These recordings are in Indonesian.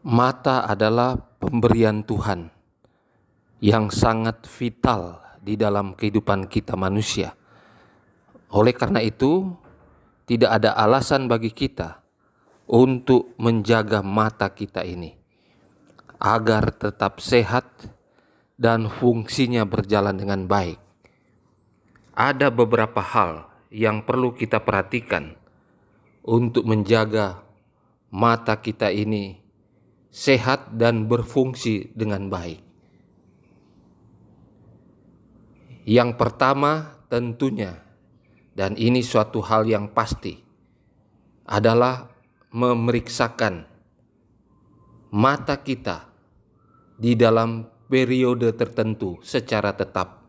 Mata adalah pemberian Tuhan yang sangat vital di dalam kehidupan kita manusia. Oleh karena itu, tidak ada alasan bagi kita untuk menjaga mata kita ini agar tetap sehat dan fungsinya berjalan dengan baik. Ada beberapa hal yang perlu kita perhatikan untuk menjaga mata kita ini sehat dan berfungsi dengan baik. Yang pertama tentunya, dan ini suatu hal yang pasti, adalah memeriksakan mata kita di dalam periode tertentu secara tetap.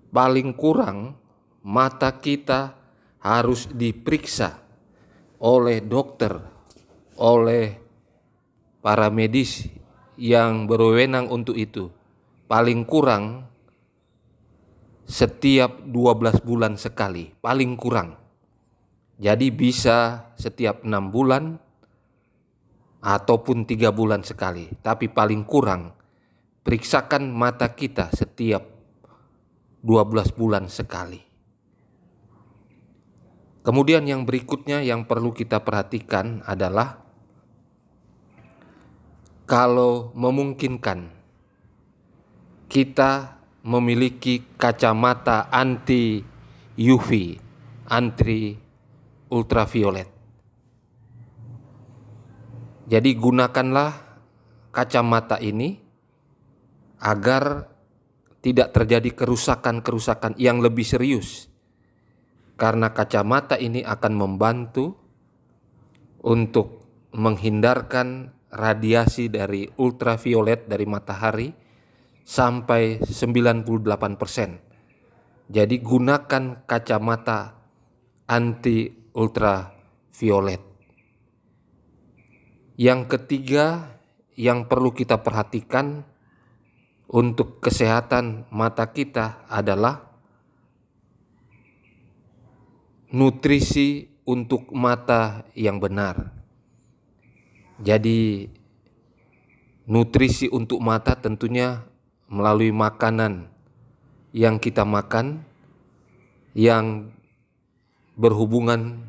Paling kurang mata kita harus diperiksa oleh dokter, oleh para medis yang berwenang untuk itu, paling kurang setiap 12 bulan sekali, paling kurang. Jadi bisa setiap 6 bulan ataupun 3 bulan sekali, tapi paling kurang periksakan mata kita setiap 12 bulan sekali. Kemudian yang berikutnya yang perlu kita perhatikan adalah kalau memungkinkan kita memiliki kacamata anti UV, anti ultraviolet. Jadi gunakanlah kacamata ini agar tidak terjadi kerusakan-kerusakan yang lebih serius. Karena kacamata ini akan membantu untuk menghindarkan radiasi dari ultraviolet dari matahari sampai 98%. Jadi gunakan kacamata anti ultraviolet. Yang ketiga yang perlu kita perhatikan untuk kesehatan mata kita adalah nutrisi untuk mata yang benar. Jadi nutrisi untuk mata tentunya melalui makanan yang kita makan yang berhubungan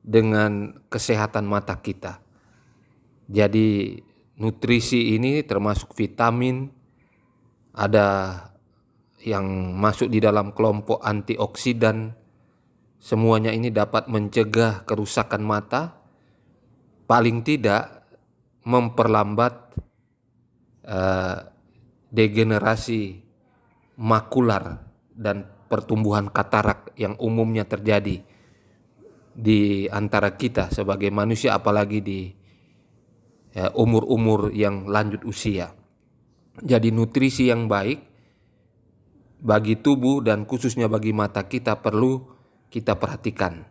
dengan kesehatan mata kita. Jadi nutrisi ini termasuk vitamin, ada yang masuk di dalam kelompok antioksidan. Semuanya ini dapat mencegah kerusakan mata, paling tidak memperlambat degenerasi makular dan pertumbuhan katarak yang umumnya terjadi di antara kita sebagai manusia, apalagi di umur-umur yang lanjut usia. Jadi nutrisi yang baik bagi tubuh dan khususnya bagi mata kita perlu kita perhatikan.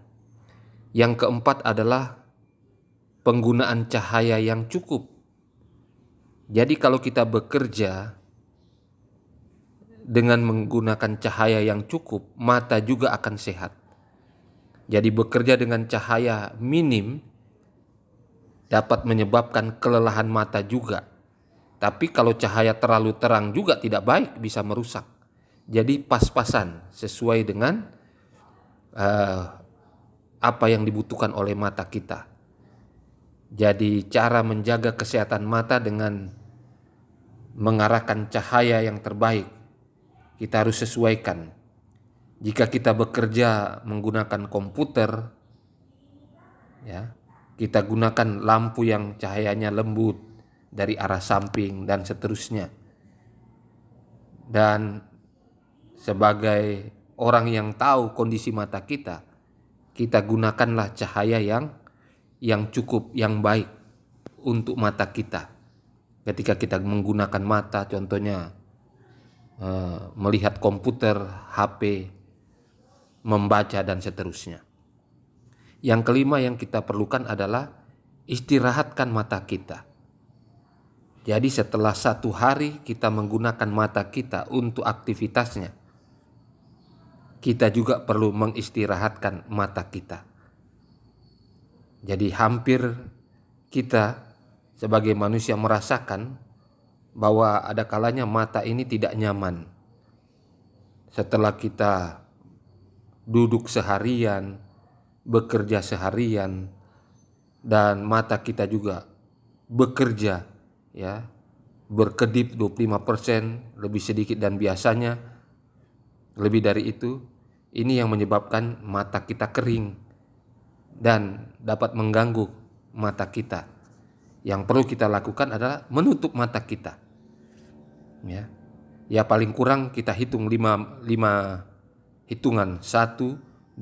Yang keempat adalah penggunaan cahaya yang cukup. Jadi kalau kita bekerja dengan menggunakan cahaya yang cukup, mata juga akan sehat. Jadi bekerja dengan cahaya minim dapat menyebabkan kelelahan mata juga. Tapi kalau cahaya terlalu terang juga tidak baik, bisa merusak. Jadi pas-pasan sesuai dengan apa yang dibutuhkan oleh mata kita. Jadi cara menjaga kesehatan mata dengan mengarahkan cahaya yang terbaik, kita harus sesuaikan. Jika kita bekerja menggunakan komputer, ya, kita gunakan lampu yang cahayanya lembut dari arah samping dan seterusnya. Dan sebagai orang yang tahu kondisi mata kita, kita gunakanlah cahaya yang cukup, yang baik untuk mata kita. Ketika kita menggunakan mata, contohnya melihat komputer, HP, membaca dan seterusnya. Yang kelima yang kita perlukan adalah istirahatkan mata kita. Jadi setelah 1 hari kita menggunakan mata kita untuk aktivitasnya, kita juga perlu mengistirahatkan mata kita. Jadi hampir kita sebagai manusia merasakan bahwa ada kalanya mata ini tidak nyaman. Setelah kita duduk seharian, bekerja seharian, dan mata kita juga bekerja, ya, berkedip 25%, lebih sedikit dan biasanya lebih dari itu. Ini yang menyebabkan mata kita kering dan dapat mengganggu mata kita. Yang perlu kita lakukan adalah menutup mata kita. Ya paling kurang kita hitung 5 hitungan. 1, 2,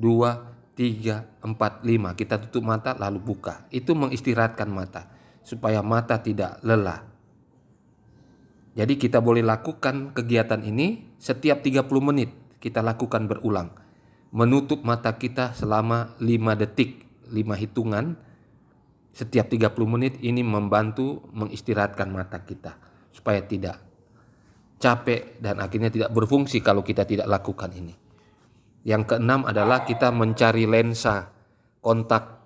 3, 4, 5. Kita tutup mata lalu buka. Itu mengistirahatkan mata supaya mata tidak lelah. Jadi kita boleh lakukan kegiatan ini setiap 30 menit. Kita lakukan berulang. Menutup mata kita selama 5 detik, 5 hitungan setiap 30 menit. Ini membantu mengistirahatkan mata kita supaya tidak capek dan akhirnya tidak berfungsi kalau kita tidak lakukan ini. Yang keenam adalah kita mencari lensa kontak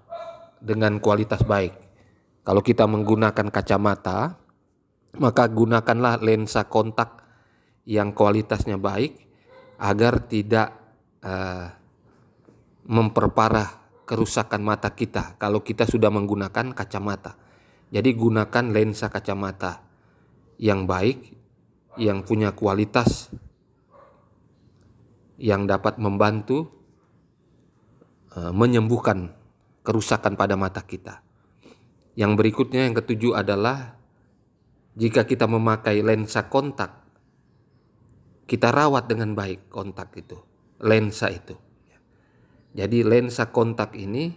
dengan kualitas baik. Kalau kita menggunakan kacamata, maka gunakanlah lensa kontak yang kualitasnya baik agar tidak memperparah kerusakan mata kita kalau kita sudah menggunakan kacamata. Jadi gunakan lensa kacamata yang baik, yang punya kualitas, yang dapat membantu menyembuhkan kerusakan pada mata kita. Yang berikutnya, yang ketujuh adalah jika kita memakai lensa kontak, kita rawat dengan baik kontak itu, lensa itu. Jadi lensa kontak ini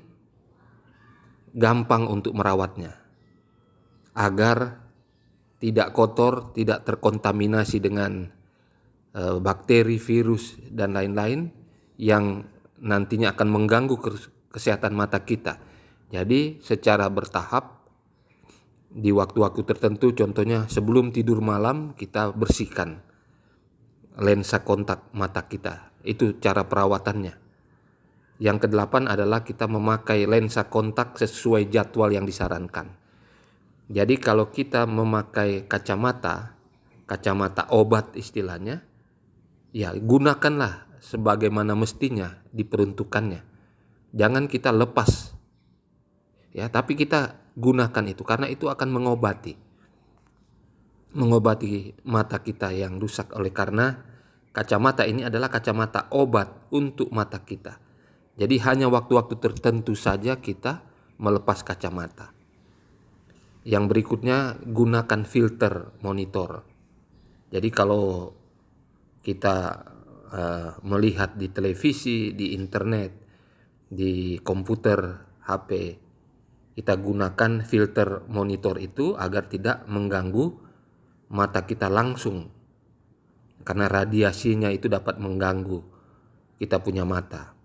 gampang untuk merawatnya agar tidak kotor, tidak terkontaminasi dengan bakteri, virus, dan lain-lain yang nantinya akan mengganggu kesehatan mata kita. Jadi secara bertahap di waktu-waktu tertentu, contohnya sebelum tidur malam kita bersihkan lensa kontak mata kita. Itu cara perawatannya. Yang kedelapan adalah kita memakai lensa kontak sesuai jadwal yang disarankan. Jadi kalau kita memakai kacamata obat istilahnya, ya gunakanlah sebagaimana mestinya diperuntukannya. Jangan kita lepas, ya, tapi kita gunakan itu karena itu akan mengobati mata kita yang rusak. Oleh karena kacamata ini adalah kacamata obat untuk mata kita. Jadi hanya waktu-waktu tertentu saja kita melepas kacamata. Yang berikutnya, gunakan filter monitor. Jadi kalau kita melihat di televisi, di internet, di komputer, HP, kita gunakan filter monitor itu agar tidak mengganggu mata kita langsung. Karena radiasinya itu dapat mengganggu kita punya mata.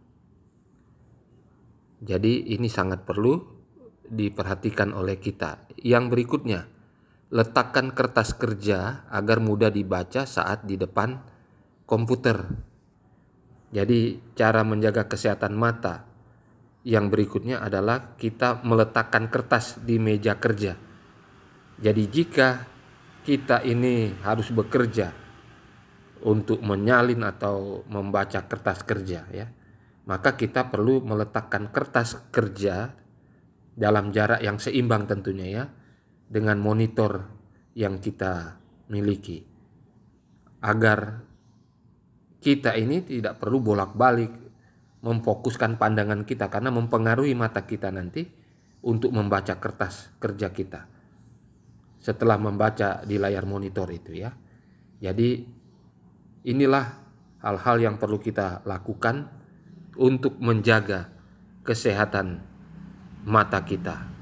Jadi ini sangat perlu diperhatikan oleh kita. Yang berikutnya, letakkan kertas kerja agar mudah dibaca saat di depan komputer. Jadi cara menjaga kesehatan mata yang berikutnya adalah kita meletakkan kertas di meja kerja. Jadi jika kita ini harus bekerja untuk menyalin atau membaca kertas kerja, ya, maka kita perlu meletakkan kertas kerja dalam jarak yang seimbang tentunya, ya, dengan monitor yang kita miliki, agar kita ini tidak perlu bolak-balik memfokuskan pandangan kita karena mempengaruhi mata kita nanti untuk membaca kertas kerja kita setelah membaca di layar monitor itu, ya. Jadi inilah hal-hal yang perlu kita lakukan untuk menjaga kesehatan mata kita.